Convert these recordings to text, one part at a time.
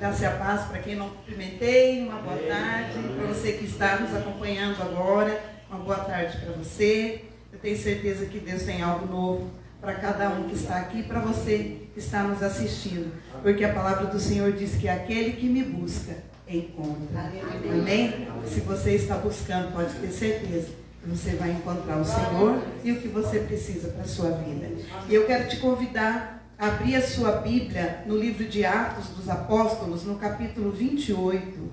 Graça e a paz para quem não cumprimentei, uma boa tarde. Para você que está nos acompanhando agora, uma boa tarde para você. Eu tenho certeza que Deus tem algo novo para cada um que está aqui, para você que está nos assistindo. Porque a palavra do Senhor diz que aquele que me busca, encontra. Amém? Se você está buscando, pode ter certeza que você vai encontrar o Senhor e o que você precisa para a sua vida. E eu quero te convidar a abrir a sua Bíblia no livro de Atos dos Apóstolos, no capítulo 28.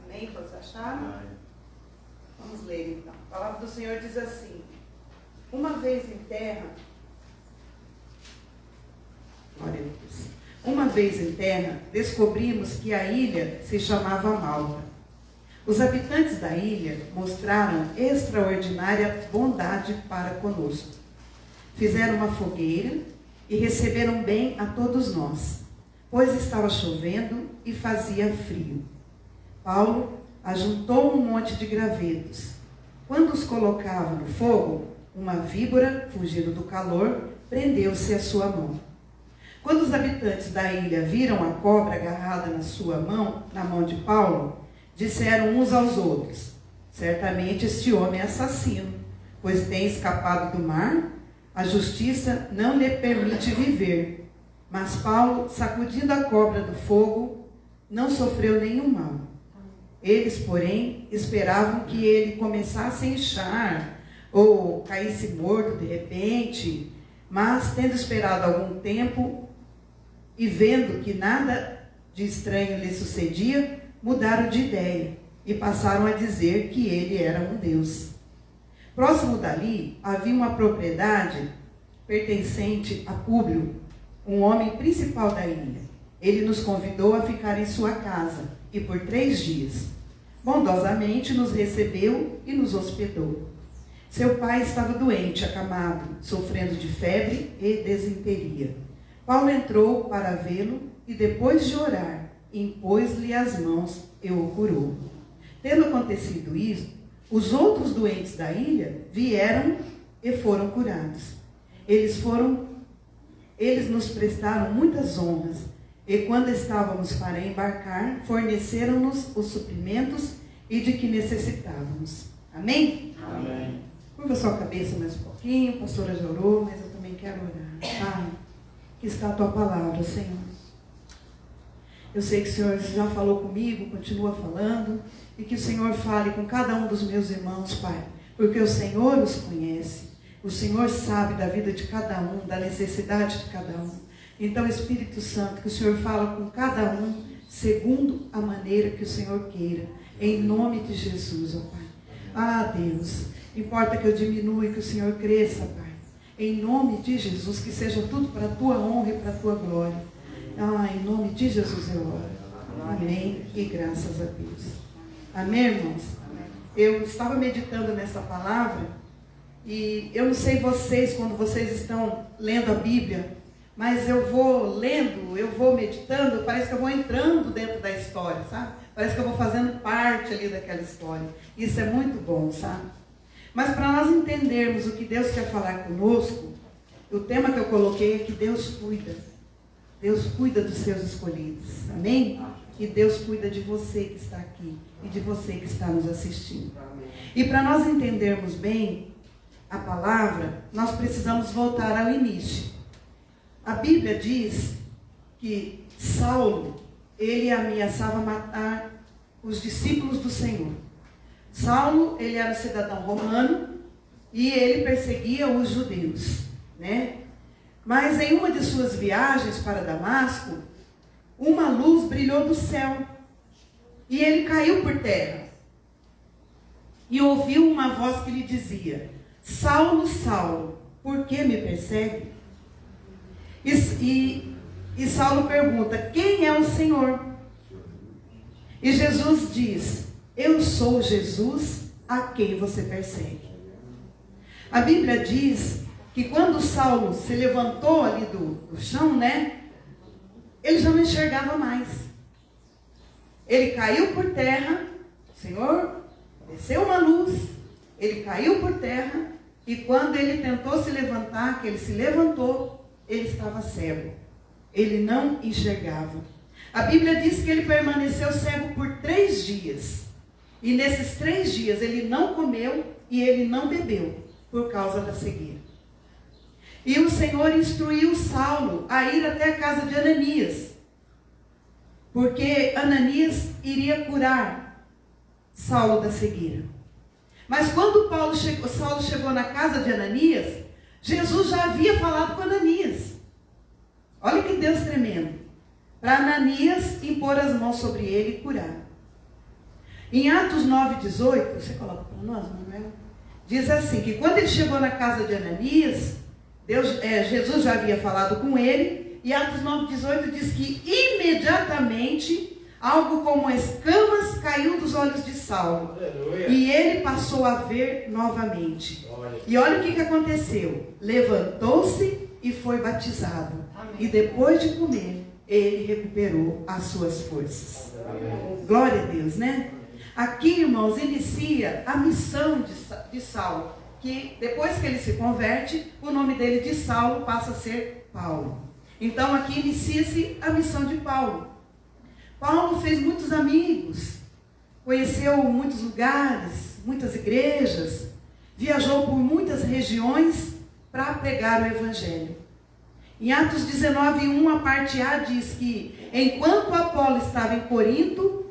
Amém? Todos acharam? Vamos ler então. A palavra do Senhor diz assim: uma vez em terra, glória a Deus. Uma vez em terra, descobrimos que a ilha se chamava Malta. Os habitantes da ilha mostraram extraordinária bondade para conosco. Fizeram uma fogueira e receberam bem a todos nós, pois estava chovendo e fazia frio. Paulo ajuntou um monte de gravetos. Quando os colocava no fogo, uma víbora, fugindo do calor, prendeu-se à sua mão. Quando os habitantes da ilha viram a cobra agarrada na mão de Paulo, disseram uns aos outros: certamente este homem é assassino, pois tem escapado do mar, a justiça não lhe permite viver. Mas Paulo, sacudindo a cobra do fogo, não sofreu nenhum mal. Eles, porém, esperavam que ele começasse a inchar ou caísse morto de repente, mas, tendo esperado algum tempo e vendo que nada de estranho lhe sucedia, mudaram de ideia e passaram a dizer que ele era um deus. Próximo dali havia uma propriedade pertencente a Públio, um homem principal da ilha. Ele nos convidou a ficar em sua casa e por 3 dias, bondosamente nos recebeu e nos hospedou. Seu pai estava doente, acamado, sofrendo de febre e desinteria. Paulo entrou para vê-lo e, depois de orar, impôs-lhe as mãos e o curou. Tendo acontecido isso, os outros doentes da ilha vieram e foram curados. Eles nos prestaram muitas honras e, quando estávamos para embarcar, forneceram-nos os suprimentos e de que necessitávamos. Amém? Amém. Curva sua cabeça mais um pouquinho, a pastora já orou, mas eu também quero orar. Pai, que está a tua palavra, Senhor. Eu sei que o Senhor já falou comigo, continua falando, e que o Senhor fale com cada um dos meus irmãos, Pai, porque o Senhor os conhece, o Senhor sabe da vida de cada um, da necessidade de cada um. Então, Espírito Santo, que o Senhor fala com cada um, segundo a maneira que o Senhor queira, em nome de Jesus, ó Pai. Ah, Deus, importa que eu diminua e que o Senhor cresça, Pai. Em nome de Jesus, que seja tudo para a tua honra e para a tua glória. Ah, em nome de Jesus eu oro. Amém e graças a Deus. Amém, irmãos? Eu estava meditando nessa palavra e eu não sei vocês, quando vocês estão lendo a Bíblia, mas eu vou lendo, eu vou meditando, parece que eu vou entrando dentro da história, sabe? Parece que eu vou fazendo parte ali daquela história. Isso é muito bom, sabe? Mas para nós entendermos o que Deus quer falar conosco, o tema que eu coloquei é que Deus cuida. Deus cuida dos seus escolhidos. Amém? E Deus cuida de você que está aqui e de você que está nos assistindo. E para nós entendermos bem a palavra, nós precisamos voltar ao início. A Bíblia diz que Saulo, ele ameaçava matar os discípulos do Senhor. Saulo, ele era cidadão romano e ele perseguia os judeus, né? Mas em uma de suas viagens para Damasco, uma luz brilhou do céu e ele caiu por terra e ouviu uma voz que lhe dizia: Saulo, Saulo, por que me persegue? E Saulo pergunta: quem é o Senhor? E Jesus diz: eu sou Jesus a quem você persegue. A Bíblia diz que quando Saulo se levantou ali do chão, né? Ele já não enxergava mais. Ele caiu por terra Senhor desceu uma luz, ele caiu por terra, e quando ele tentou se levantar, que ele se levantou, ele estava cego. Ele não enxergava. A Bíblia diz que ele permaneceu cego por 3 dias. E nesses 3 dias ele não comeu e ele não bebeu, por causa da cegueira. E o Senhor instruiu Saulo a ir até a casa de Ananias, porque Ananias iria curar Saulo da cegueira. Mas quando Saulo chegou na casa de Ananias, Jesus já havia falado com Ananias. Olha que Deus tremendo. Para Ananias impor as mãos sobre ele e curar. Em Atos 9:18, você coloca para nós, Manuel? Diz assim, que quando ele chegou na casa de Ananias, Jesus já havia falado com ele, e Atos 9:18 diz que imediatamente algo como escamas caiu dos olhos de Saulo. Aleluia. E ele passou a ver novamente. E olha o que aconteceu. Levantou-se e foi batizado. Amém. E depois de comer, ele recuperou as suas forças. Amém. Glória a Deus, né? Aqui, irmãos, inicia a missão de Saulo. Que depois que ele se converte, o nome dele de Saulo passa a ser Paulo. Então aqui inicia-se a missão de Paulo. Paulo fez muitos amigos, conheceu muitos lugares, muitas igrejas, viajou por muitas regiões para pregar o Evangelho. Em Atos 19:1, a parte A diz que, enquanto Apolo estava em Corinto,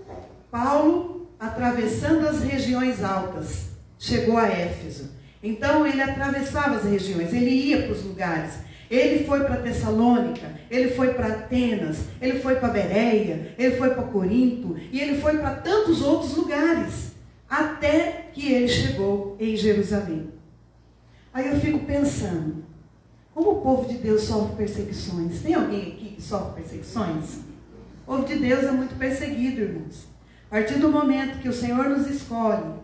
Paulo, atravessando as regiões altas, chegou a Éfeso. Então ele atravessava as regiões, ele ia para os lugares. Ele foi para Tessalônica, ele foi para Atenas, ele foi para Bereia, ele foi para Corinto, e ele foi para tantos outros lugares, até que ele chegou em Jerusalém. Aí eu fico pensando, como o povo de Deus sofre perseguições? Tem alguém aqui que sofre perseguições? O povo de Deus é muito perseguido, irmãos. A partir do momento que o Senhor nos escolhe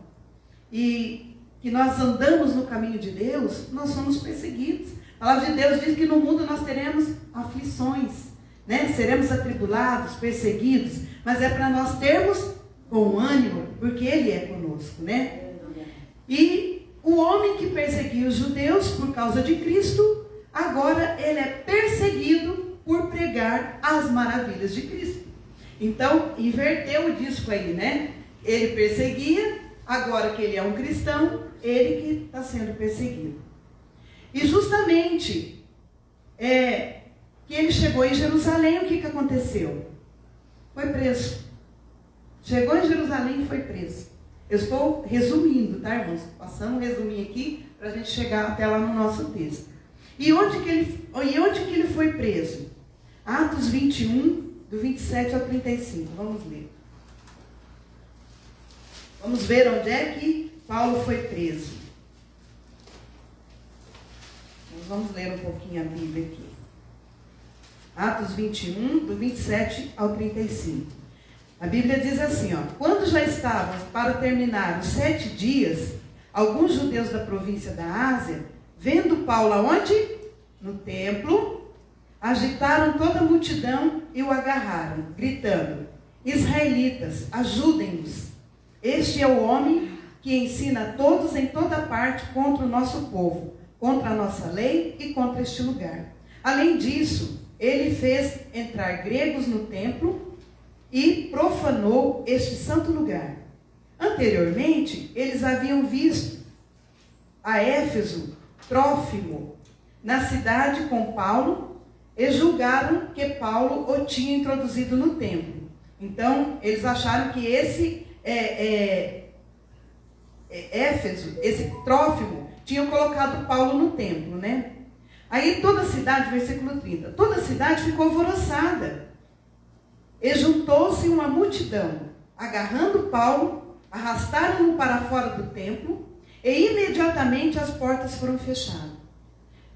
e que nós andamos no caminho de Deus, nós somos perseguidos. A palavra de Deus diz que no mundo nós teremos aflições, né? Seremos atribulados, perseguidos, mas é para nós termos bom ânimo, porque Ele é conosco, né? E o homem que perseguia os judeus por causa de Cristo, agora ele é perseguido por pregar as maravilhas de Cristo. Então, inverteu o disco aí, né? Ele perseguia, agora que ele é um cristão, ele que está sendo perseguido. E justamente que ele chegou em Jerusalém, o que aconteceu? Foi preso. Chegou em Jerusalém e foi preso. Eu estou resumindo, tá, irmãos? Passando um resuminho aqui para a gente chegar até lá no nosso texto. E onde que ele foi preso? Atos 21, do 27 ao 35. Vamos ler. Vamos ver onde é que Paulo foi preso. Vamos ler um pouquinho a Bíblia aqui. Atos 21, do 27 ao 35. A Bíblia diz assim, ó. Quando já estavam para terminar os 7 dias, alguns judeus da província da Ásia, vendo Paulo aonde? No templo, agitaram toda a multidão e o agarraram, gritando, israelitas, ajudem-nos. Este é o homem que ensina a todos em toda parte contra o nosso povo, contra a nossa lei e contra este lugar. Além disso, ele fez entrar gregos no templo e profanou este santo lugar. Anteriormente, eles haviam visto a Éfeso Trófimo na cidade com Paulo e julgaram que Paulo o tinha introduzido no templo. Então, eles acharam que esse Éfeso, esse Trófimo, tinham colocado Paulo no templo, né? Aí toda a cidade, versículo 30, toda a cidade ficou alvoroçada. E juntou-se uma multidão, agarrando Paulo, arrastaram-no para fora do templo, e imediatamente as portas foram fechadas.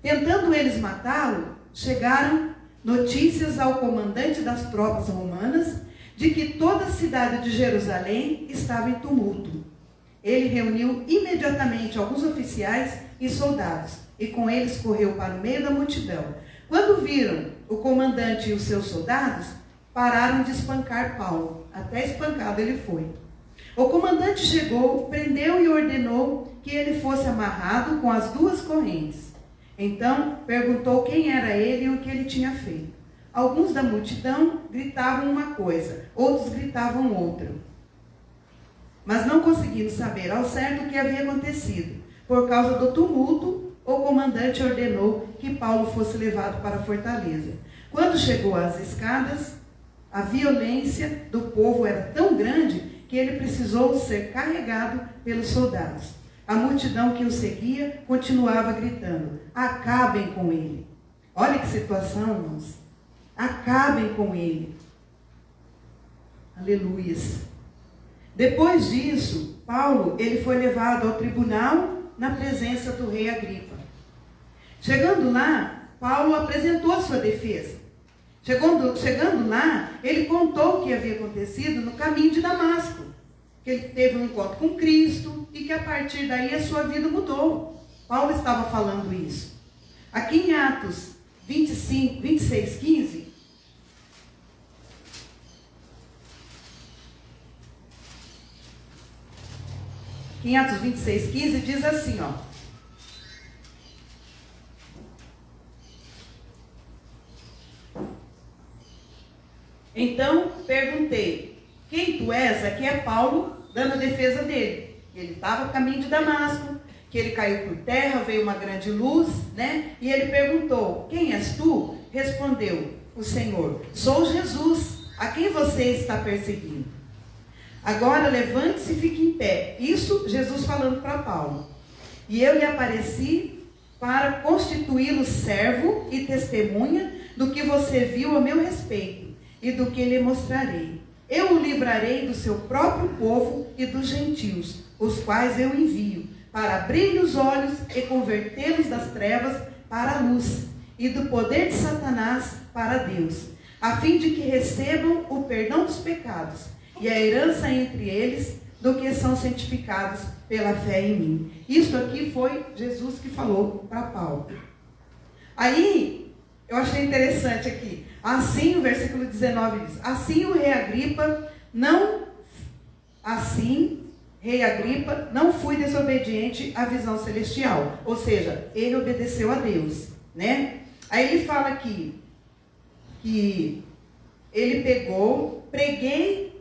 Tentando eles matá-lo, chegaram notícias ao comandante das tropas romanas de que toda a cidade de Jerusalém estava em tumulto. Ele reuniu imediatamente alguns oficiais e soldados, e com eles correu para o meio da multidão. Quando viram o comandante e os seus soldados, pararam de espancar Paulo. Até espancado ele foi. O comandante instante chegou, prendeu e ordenou que ele fosse amarrado com as 2 correntes. Então perguntou quem era ele e o que ele tinha feito. Alguns da multidão gritavam uma coisa, outros gritavam outra. Mas não conseguiram saber ao certo o que havia acontecido. Por causa do tumulto, o comandante ordenou que Paulo fosse levado para a fortaleza. Quando chegou às escadas, a violência do povo era tão grande que ele precisou ser carregado pelos soldados. A multidão que o seguia continuava gritando: acabem com ele. Olha que situação, irmãos. Acabem com ele. Aleluias. Depois disso, Paulo ele foi levado ao tribunal na presença do rei Agripa. Chegando lá, Paulo apresentou a sua defesa. Chegando lá, ele contou o que havia acontecido no caminho de Damasco. Que ele teve um encontro com Cristo e que a partir daí a sua vida mudou. Paulo estava falando isso. Aqui em Atos 26, 15... Em Atos 26, 15 diz assim, ó. Então perguntei, quem tu és? Aqui é Paulo dando a defesa dele. Ele estava no caminho de Damasco, que ele caiu por terra, veio uma grande luz, né? E ele perguntou, quem és tu? Respondeu o Senhor, sou Jesus, a quem você está perseguindo. Agora levante-se e fique em pé. Isso Jesus falando para Paulo. E eu lhe apareci para constituí-lo servo e testemunha do que você viu a meu respeito e do que lhe mostrarei. Eu o livrarei do seu próprio povo e dos gentios, os quais eu envio, para abrir-lhe os olhos e convertê-los das trevas para a luz, e do poder de Satanás para Deus, a fim de que recebam o perdão dos pecados e a herança entre eles, do que são santificados pela fé em mim. Isso aqui foi Jesus que falou para Paulo. Aí, eu achei interessante aqui. Assim, o versículo 19 diz, assim rei Agripa não fui desobediente à visão celestial. Ou seja, ele obedeceu a Deus, né? Aí ele fala aqui, que ele preguei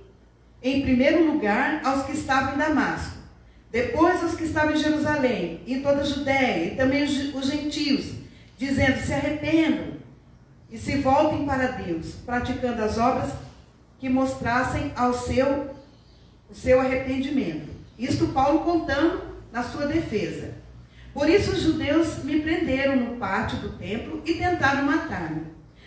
em primeiro lugar aos que estavam em Damasco, depois aos que estavam em Jerusalém, em toda a Judéia, e também os gentios, dizendo, se arrependam e se voltem para Deus, praticando as obras que mostrassem o seu arrependimento. Isto Paulo contando na sua defesa. Por isso os judeus me prenderam no pátio do templo e tentaram matar-me.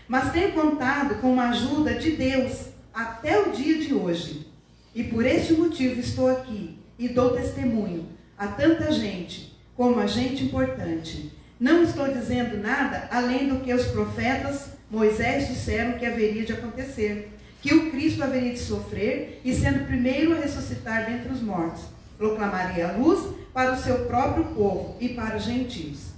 Mas tenho contado com a ajuda de Deus até o dia de hoje. E por este motivo estou aqui e dou testemunho a tanta gente, como a gente importante. Não estou dizendo nada além do que os profetas Moisés disseram que haveria de acontecer, que o Cristo haveria de sofrer e, sendo primeiro a ressuscitar dentre os mortos, proclamaria a luz para o seu próprio povo e para os gentios.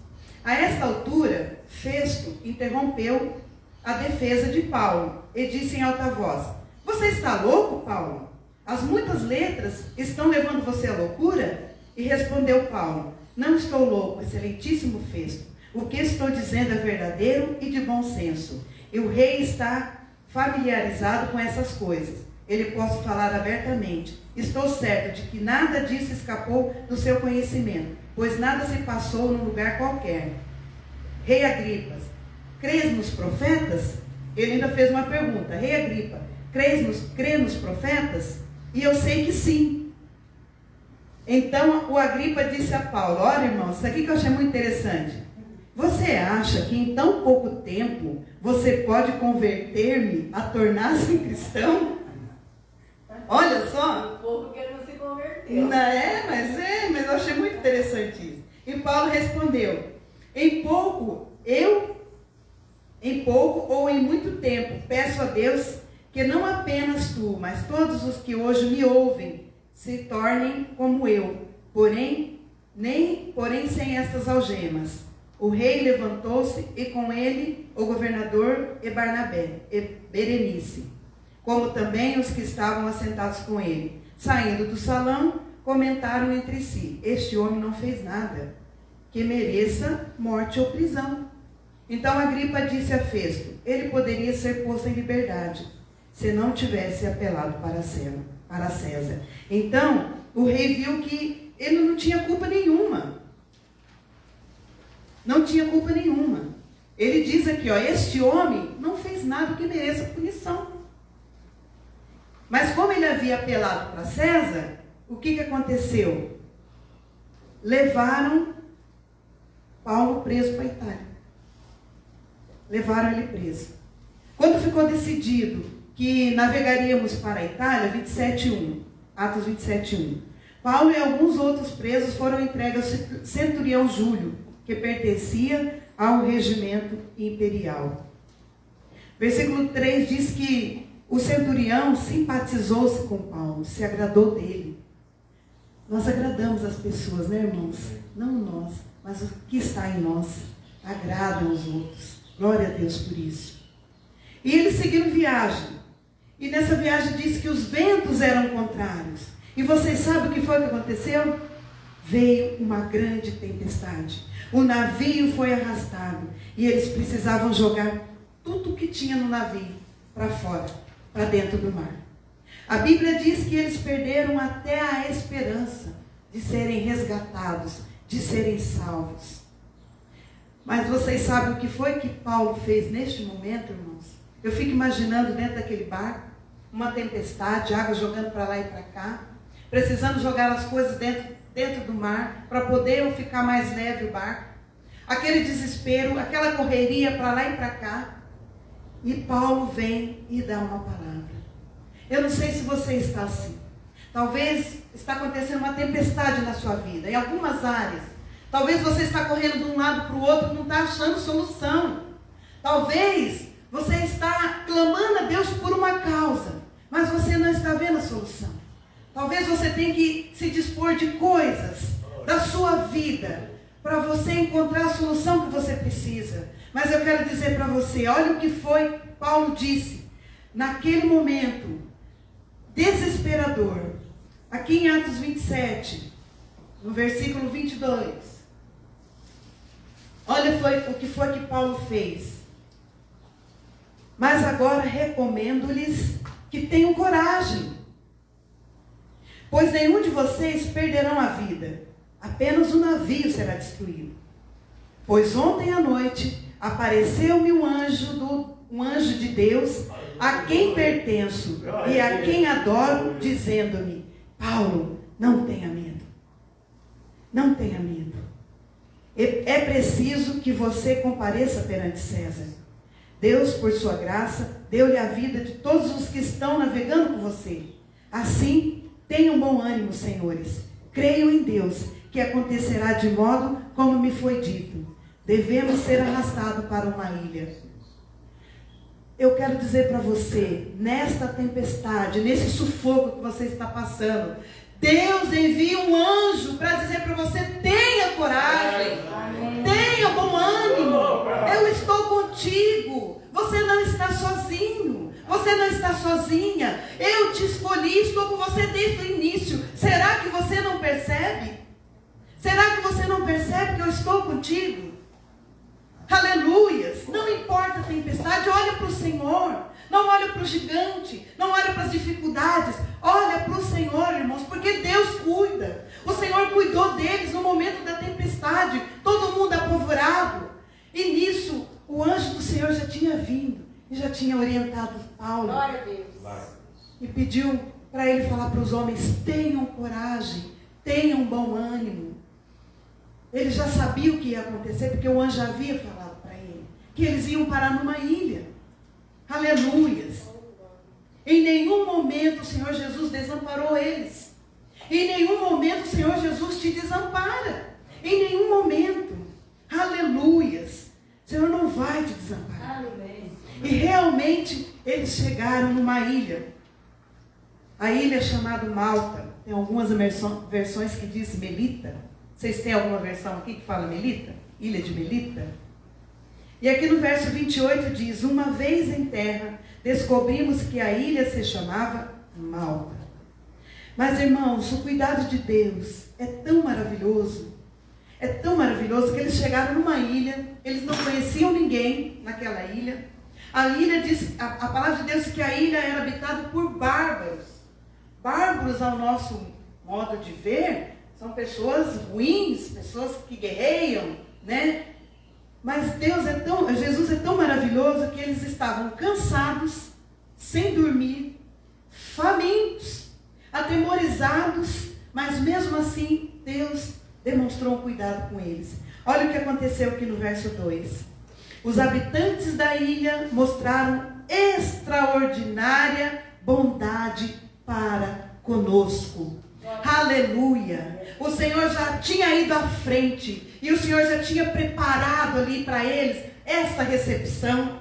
A esta altura, Festo interrompeu a defesa de Paulo e disse em alta voz, você está louco, Paulo? As muitas letras estão levando você à loucura? E respondeu Paulo, não estou louco, excelentíssimo Festo. O que estou dizendo é verdadeiro e de bom senso. E o rei está familiarizado com essas coisas. Ele pode falar abertamente. Estou certo de que nada disso escapou do seu conhecimento, pois nada se passou num lugar qualquer. Rei Agripa, crês nos profetas? Ele ainda fez uma pergunta. Rei Agripa, crê nos profetas? E eu sei que sim. Então o Agripa disse a Paulo, olha irmão, isso aqui que eu achei muito interessante. Você acha que em tão pouco tempo você pode converter-me a tornar-se um cristão? Olha só. Um pouco que ele não se converteu. Mas eu achei muito interessante isso. E Paulo respondeu, em pouco ou em muito tempo, peço a Deus que não apenas tu, mas todos os que hoje me ouvem, se tornem como eu, porém sem estas algemas. O rei levantou-se e com ele o governador e Barnabé, e Berenice, como também os que estavam assentados com ele. Saindo do salão, comentaram entre si: este homem não fez nada que mereça morte ou prisão. Então Agripa disse a Festo: ele poderia ser posto em liberdade, se não tivesse apelado para César. Então o rei viu que ele não tinha culpa nenhuma. Não tinha culpa nenhuma. Ele diz aqui, este homem não fez nada que mereça punição. Mas como ele havia apelado para César, o que aconteceu? Levaram Paulo preso para a Itália. Levaram ele preso. Quando ficou decidido que navegaríamos para a Itália, 27:1, Atos 27:1, Paulo e alguns outros presos foram entregues ao centurião Júlio, que pertencia ao regimento imperial. Versículo 3 diz que o centurião simpatizou-se com Paulo, se agradou dele. Nós agradamos as pessoas, né, irmãos? Não nós, mas o que está em nós agrada aos outros. Glória a Deus por isso. E eles seguiram viagem. E nessa viagem diz que os ventos eram contrários. E vocês sabem o que foi que aconteceu? Veio uma grande tempestade. O navio foi arrastado. E eles precisavam jogar tudo o que tinha no navio para fora, para dentro do mar. A Bíblia diz que eles perderam até a esperança de serem resgatados, de serem salvos. Mas vocês sabem o que foi que Paulo fez neste momento, irmãos? Eu fico imaginando dentro daquele barco, uma tempestade, água jogando para lá e para cá, precisando jogar as coisas dentro do mar, para poder ficar mais leve o barco. Aquele desespero, aquela correria para lá e para cá. E Paulo vem e dá uma palavra. Eu não sei se você está assim. Talvez está acontecendo uma tempestade na sua vida, em algumas áreas. Talvez você está correndo de um lado para o outro e não está achando solução. Talvez você está clamando a Deus por uma causa, mas você não está vendo a solução. Talvez você tenha que se dispor de coisas da sua vida para você encontrar a solução que você precisa. Mas eu quero dizer para você, olha o que foi Paulo disse naquele momento desesperador. Aqui em Atos 27, no versículo 22. Olha o que foi que Paulo fez. Mas agora recomendo-lhes que tenham coragem, pois nenhum de vocês perderão a vida, apenas o navio será destruído. Pois ontem à noite apareceu-me um anjo de Deus, a quem pertenço e a quem adoro, dizendo-me: Paulo, não tenha medo. Não tenha medo. É preciso que você compareça perante César. Deus, por sua graça, deu-lhe a vida de todos os que estão navegando com você. Assim, tenham bom ânimo, senhores. Creio em Deus, que acontecerá de modo como me foi dito. Devemos ser arrastados para uma ilha. Eu quero dizer para você, nesta tempestade, nesse sufoco que você está passando, Deus envia um anjo para dizer para você: tenha coragem, tenha bom ânimo, eu estou contigo, você não está sozinho, você não está sozinha, eu te escolhi, estou com você desde o início. Será que você não percebe? Será que você não percebe que eu estou contigo? Aleluias! Não importa a tempestade, olha para o Senhor. Não olha para o gigante, não olha para as dificuldades, olha para o Senhor, irmãos, porque Deus cuida. O Senhor cuidou deles no momento da tempestade, todo mundo apavorado. E nisso, o anjo do Senhor já tinha vindo e já tinha orientado Paulo. Glória a Deus. E pediu para ele falar para os homens: tenham coragem, tenham bom ânimo. Ele já sabia o que ia acontecer, porque o anjo havia falado para ele que eles iam parar numa ilha. Aleluias. Em nenhum momento o Senhor Jesus desamparou eles. Em nenhum momento o Senhor Jesus te desampara. Em nenhum momento. Aleluias. O Senhor não vai te desamparar. Amém. E realmente eles chegaram numa ilha. A ilha chamada Malta. Tem algumas versões que diz Melita. Vocês têm alguma versão aqui que fala Melita? Ilha de Melita? E aqui no verso 28 diz: uma vez em terra, descobrimos que a ilha se chamava Malta. Mas, irmãos, o cuidado de Deus é tão maravilhoso que eles chegaram numa ilha, eles não conheciam ninguém naquela ilha. A ilha diz, a palavra de Deus diz que a ilha era habitada por bárbaros. Bárbaros, ao nosso modo de ver, são pessoas ruins, pessoas que guerreiam, né? Mas Jesus é tão maravilhoso que eles estavam cansados, sem dormir, famintos, atemorizados, mas mesmo assim Deus demonstrou um cuidado com eles. Olha o que aconteceu aqui no verso 2. Os habitantes da ilha mostraram extraordinária bondade para conosco. Aleluia! O Senhor já tinha ido à frente e o Senhor já tinha preparado ali para eles essa recepção.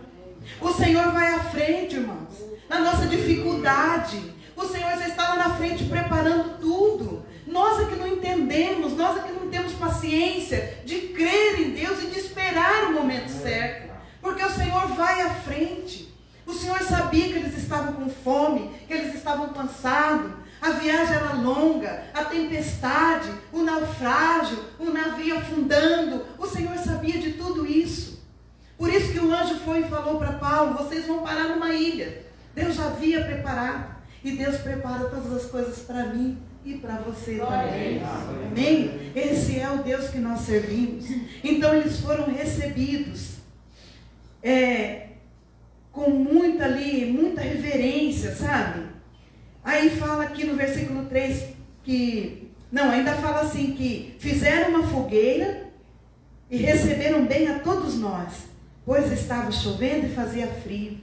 O Senhor vai à frente, irmãos, na nossa dificuldade. O Senhor já está lá na frente preparando tudo. Nós é que não entendemos, nós é que não temos paciência de crer em Deus e de esperar o momento certo. Porque o Senhor vai à frente. O Senhor sabia que eles estavam com fome, que eles estavam cansados. A viagem era longa, a tempestade, o naufrágio, o navio afundando. O Senhor sabia de tudo isso. Por isso que o anjo foi e falou para Paulo: vocês vão parar numa ilha. Deus já havia preparado. E Deus prepara todas as coisas para mim e para você também. Amém? Esse é o Deus que nós servimos. Então eles foram recebidos com muita reverência, sabe? Aí fala aqui no versículo 3 ainda fala assim que fizeram uma fogueira e receberam bem a todos nós, pois estava chovendo e fazia frio.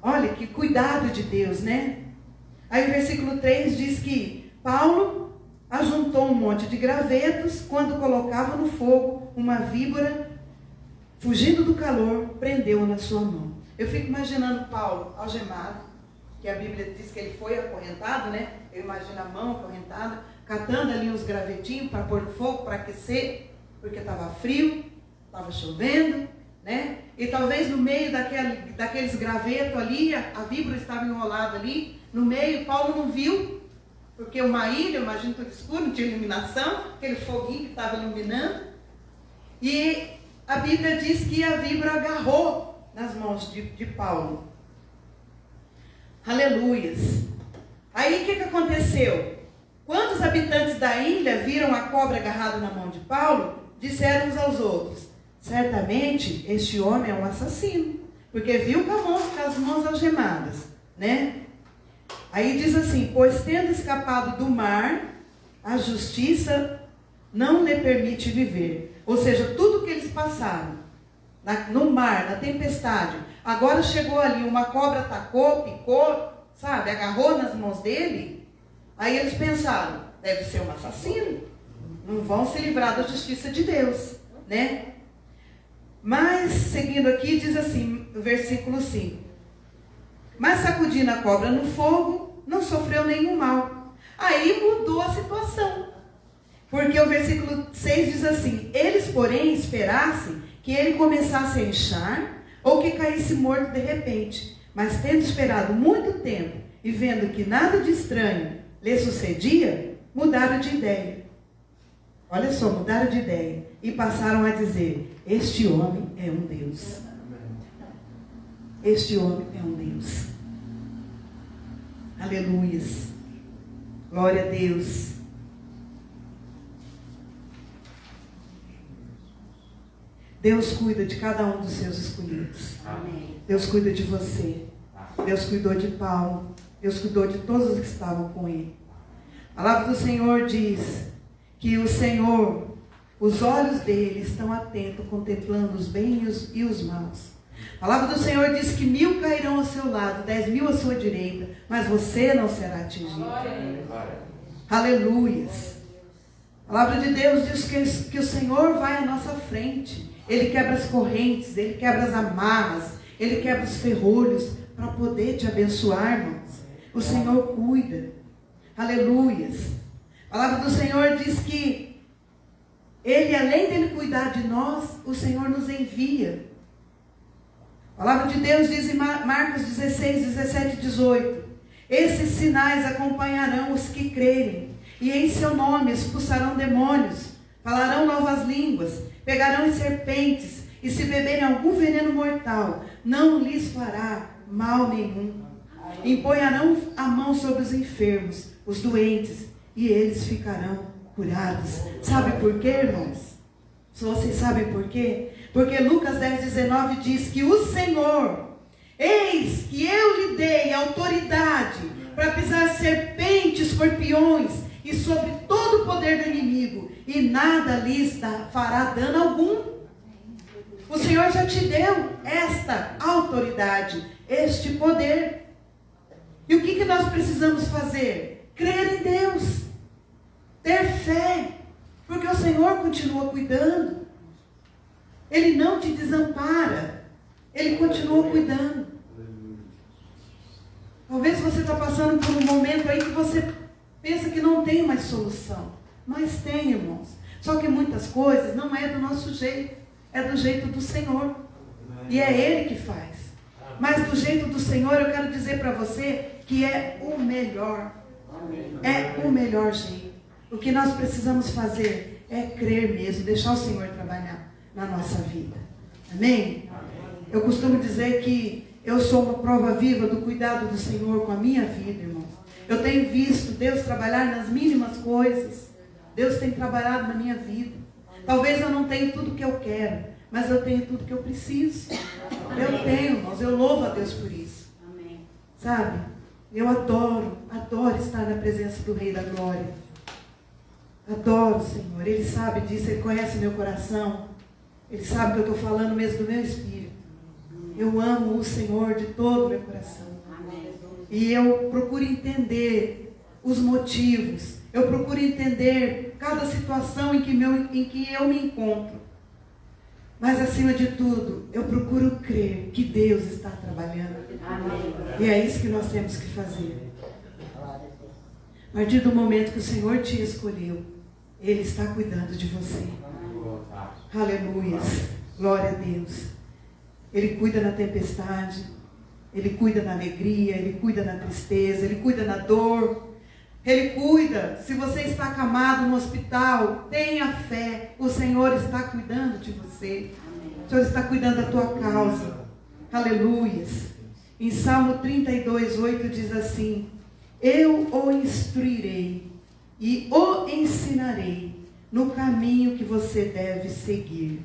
Olha que cuidado de Deus, né? Aí o versículo 3 diz que Paulo ajuntou um monte de gravetos quando colocava no fogo uma víbora, fugindo do calor, prendeu-a na sua mão. Eu fico imaginando Paulo algemado, que a Bíblia diz que ele foi acorrentado, né? Eu imagino a mão acorrentada, catando ali uns gravetinhos para pôr no fogo, para aquecer, porque estava frio, estava chovendo, né? E talvez no meio daqueles gravetos ali, a víbora estava enrolada ali, no meio. Paulo não viu, porque uma ilha, eu imagino tudo escuro, não tinha iluminação, aquele foguinho que estava iluminando. E a Bíblia diz que a víbora agarrou nas mãos de Paulo. Aleluias! Aí o que aconteceu? Quando os habitantes da ilha viram a cobra agarrada na mão de Paulo, disseram uns aos outros: certamente este homem é um assassino, porque viu com as mãos algemadas, né? Aí diz assim: pois tendo escapado do mar, a justiça não lhe permite viver. Ou seja, tudo que eles passaram no mar, na tempestade, agora chegou ali, uma cobra atacou, picou, sabe, agarrou nas mãos dele. Aí eles pensaram: deve ser um assassino, não vão se livrar da justiça de Deus, né? Mas, seguindo aqui, diz assim, no versículo 5: mas sacudindo a cobra no fogo, não sofreu nenhum mal. Aí mudou a situação. Porque o versículo 6 diz assim: eles, porém, esperassem que ele começasse a inchar, ou que caísse morto de repente. Mas tendo esperado muito tempo, e vendo que nada de estranho lhe sucedia, mudaram de ideia. Olha só, mudaram de ideia. E passaram a dizer: este homem é um Deus. Este homem é um Deus. Aleluias. Glória a Deus. Deus cuida de cada um dos seus escolhidos. Amém. Deus cuida de você. Deus cuidou de Paulo. Deus cuidou de todos os que estavam com ele. A palavra do Senhor diz que o Senhor, os olhos dele estão atentos, contemplando os bens e os maus. A palavra do Senhor diz que 1000 cairão ao seu lado, 10.000 à sua direita, mas você não será atingido. Aleluias. A palavra de Deus diz que o Senhor vai à nossa frente. Ele quebra as correntes, ele quebra as amarras, ele quebra os ferrolhos para poder te abençoar, irmãos. O Senhor cuida. Aleluias. A palavra do Senhor diz que ele, além dele cuidar de nós, o Senhor nos envia. A palavra de Deus diz em Marcos 16, 17 e 18: Esses sinais acompanharão os que crerem, e em seu nome expulsarão demônios, falarão novas línguas, pegarão em serpentes, e se beberem algum veneno mortal, não lhes fará mal nenhum. Imponharão a mão sobre os enfermos, os doentes, e eles ficarão curados. Sabe por quê, irmãos? Vocês sabem por quê? Porque Lucas 10:19 diz que o Senhor, eis que eu lhe dei autoridade para pisar serpentes, escorpiões e sobre todo o poder do inimigo, e nada lhes fará dano algum. O Senhor já te deu esta autoridade, este poder. E o que nós precisamos fazer? Crer em Deus, ter fé, porque o Senhor continua cuidando. Ele não te desampara, Ele continua cuidando. Talvez você está passando por um momento aí que você pensa que não tem mais solução. Mas tem, irmãos. Só que muitas coisas não é do nosso jeito, é do jeito do Senhor. E é Ele que faz. Mas do jeito do Senhor, eu quero dizer para você que é o melhor. É o melhor jeito. O que nós precisamos fazer é crer mesmo, deixar o Senhor trabalhar na nossa vida. Amém? Eu costumo dizer que eu sou uma prova viva do cuidado do Senhor com a minha vida, irmãos. Eu tenho visto Deus trabalhar nas mínimas coisas. Deus tem trabalhado na minha vida. Talvez eu não tenha tudo que eu quero, mas eu tenho tudo que eu preciso. Eu tenho, irmãos, eu louvo a Deus por isso. Sabe? Eu adoro estar na presença do Rei da Glória. Adoro o Senhor, Ele sabe disso, Ele conhece meu coração. Ele sabe que eu estou falando mesmo do meu espírito. Eu amo o Senhor de todo o meu coração. E eu procuro entender os motivos. Eu procuro entender cada situação em que eu me encontro. Mas acima de tudo, eu procuro crer que Deus está trabalhando. E é isso que nós temos que fazer. A partir do momento que o Senhor te escolheu, Ele está cuidando de você. Aleluia. Glória a Deus. Ele cuida na tempestade, Ele cuida na alegria, Ele cuida na tristeza, Ele cuida na dor. Ele cuida. Se você está acamado no hospital, tenha fé. O Senhor está cuidando de você. O Senhor está cuidando da tua causa. Aleluia. Em Salmo 32:8 diz assim: eu o instruirei e o ensinarei no caminho que você deve seguir.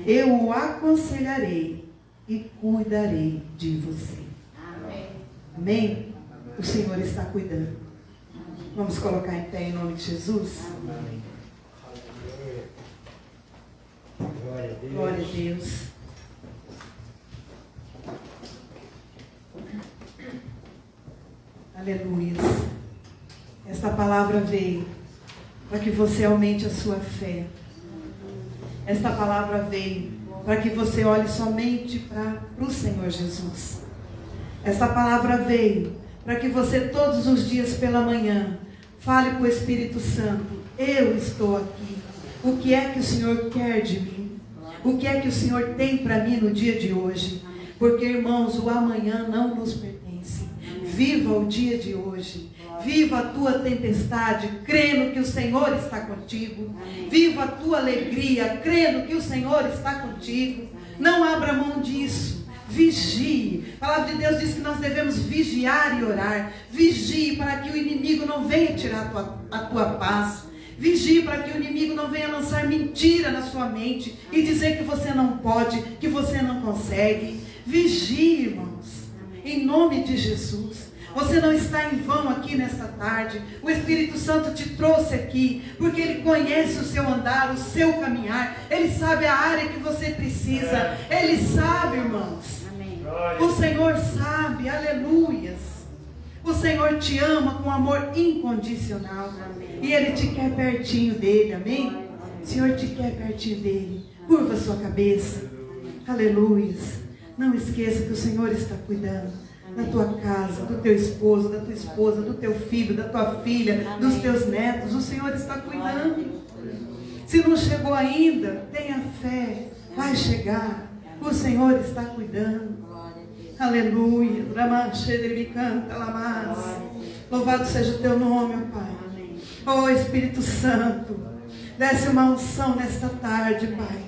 Eu o aconselharei e cuidarei de você. Amém? O Senhor está cuidando. Vamos colocar em pé em nome de Jesus? Amém. Glória a Deus. Glória a Deus. Aleluia. Esta palavra veio para que você aumente a sua fé. Esta palavra veio para que você olhe somente para o Senhor Jesus. Esta palavra veio para que você todos os dias pela manhã fale com o Espírito Santo: eu estou aqui. O que é que o Senhor quer de mim? O que é que o Senhor tem para mim no dia de hoje? Porque, irmãos, o amanhã não nos pertence. Viva o dia de hoje. Viva a tua tempestade, crendo que o Senhor está contigo. Viva a tua alegria, crendo que o Senhor está contigo. Não abra mão disso. Vigie. A palavra de Deus diz que nós devemos vigiar e orar. Vigie para que o inimigo não venha tirar a tua paz. Vigie para que o inimigo não venha lançar mentira na sua mente e dizer que você não pode, que você não consegue. Vigie, irmãos, em nome de Jesus. Você não está em vão aqui nesta tarde. O Espírito Santo te trouxe aqui porque Ele conhece o seu andar, o seu caminhar. Ele sabe a área que você precisa. Ele sabe, irmãos. Amém. O Senhor sabe, aleluias. O Senhor te ama com amor incondicional. Amém. E Ele te quer pertinho dEle, amém? O Senhor te quer pertinho dEle. Curva sua cabeça. Aleluias. Não esqueça que o Senhor está cuidando da tua casa, do teu esposo, da tua esposa, do teu filho, da tua filha, dos teus netos. O Senhor está cuidando. Se não chegou ainda, tenha fé, vai chegar. O Senhor está cuidando. Aleluia. Louvado seja o teu nome, ó Pai. Oh Espírito Santo, desce uma unção nesta tarde, Pai.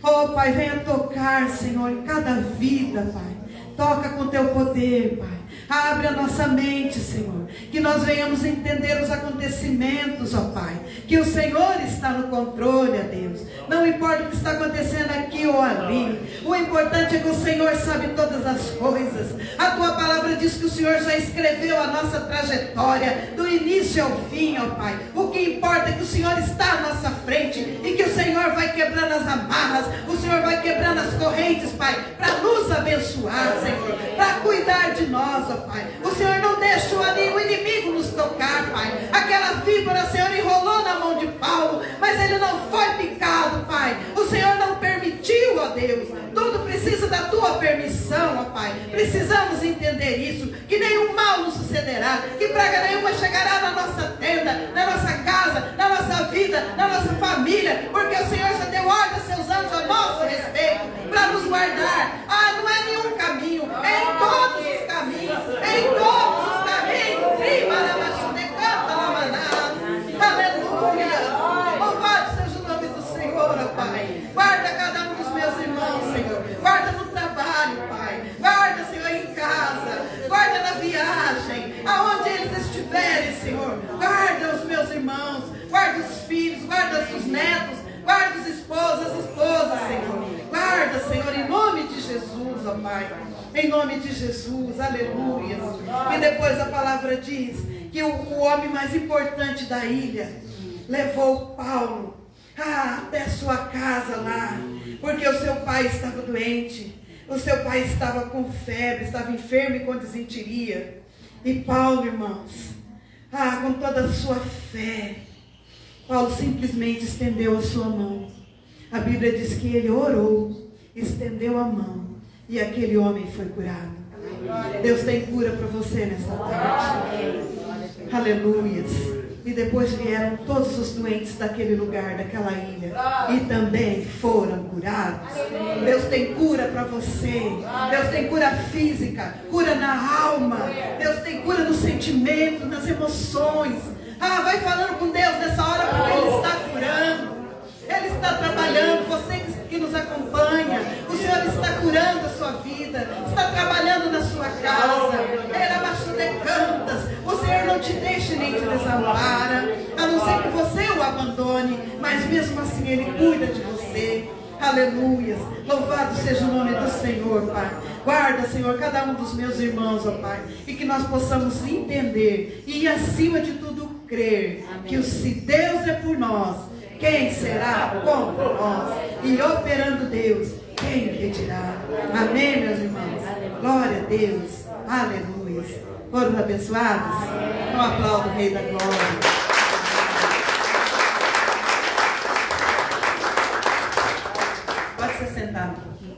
Oh Pai, venha tocar, Senhor, em cada vida, Pai. Toca com teu poder, Pai. Abre a nossa mente, Senhor, que nós venhamos entender os acontecimentos, ó Pai, que o Senhor está no controle, ó Deus. Não importa o que está acontecendo aqui ou ali, o importante é que o Senhor sabe todas as coisas. A tua palavra diz que o Senhor já escreveu a nossa trajetória, do início ao fim, ó Pai. O que importa é que o Senhor está à nossa frente e que o Senhor vai quebrando as amarras, o Senhor vai quebrando as correntes, Pai, para nos abençoar, Senhor, para cuidar de nós, ó Pai. O Senhor não deixa o inimigo nos tocar, Pai. Aquela víbora, Senhor, enrolou na mão de Paulo, mas ele não foi picado, Pai. O Senhor não permitiu, ó Deus. Tudo precisa da tua permissão, ó Pai. Precisamos entender isso, que nenhum mal nos sucederá, que praga nenhuma chegará na nossa tenda, na nossa casa, na nossa vida, na nossa família, porque o Senhor já deu ordem a seus anjos a nosso respeito, para nos guardar. Ah, não é nenhum caminho, é em todos os caminhos, é em todos os caminhos. Aleluia. Louvado seja o nome do Senhor, ó Pai. Guarda cada um dos meus irmãos, Senhor. Guarda no trabalho, Pai. Guarda, Senhor, em casa. Guarda na viagem, aonde eles estiverem, Senhor. Guarda os meus irmãos. Guarda os filhos, guarda os netos. Guarda os esposos, as esposas, Senhor. Guarda, Senhor, em nome de Jesus, ó Pai. Em nome de Jesus, aleluia. E depois a palavra diz que o homem mais importante da ilha levou Paulo até sua casa lá, porque o seu pai estava doente, o seu pai estava com febre, estava enfermo e com desinteria. E Paulo, irmãos, com toda a sua fé, Paulo simplesmente estendeu a sua mão. A Bíblia diz que ele orou, estendeu a mão, e aquele homem foi curado. Deus tem cura para você nessa tarde. Aleluias. E depois vieram todos os doentes daquele lugar, daquela ilha, e também foram curados. Deus tem cura para você. Deus tem cura física, cura na alma. Deus tem cura no sentimento, nas emoções. Vai falando com Deus nessa hora, porque Ele está curando. Ele está trabalhando, você que nos acompanha, o Senhor está curando a sua vida, está trabalhando na sua casa. O Senhor não te deixa nem te desampara, a não ser que você o abandone, mas mesmo assim Ele cuida de você. Aleluias. Louvado seja o nome do Senhor, Pai. Guarda, Senhor, cada um dos meus irmãos, ó Pai, e que nós possamos entender e, acima de tudo, crer. Amém. Que se Deus é por nós, quem será contra nós? E operando Deus, quem impedirá? Amém, meus irmãos? Glória a Deus. Aleluia. Foram abençoados? Um aplauso, Rei da Glória.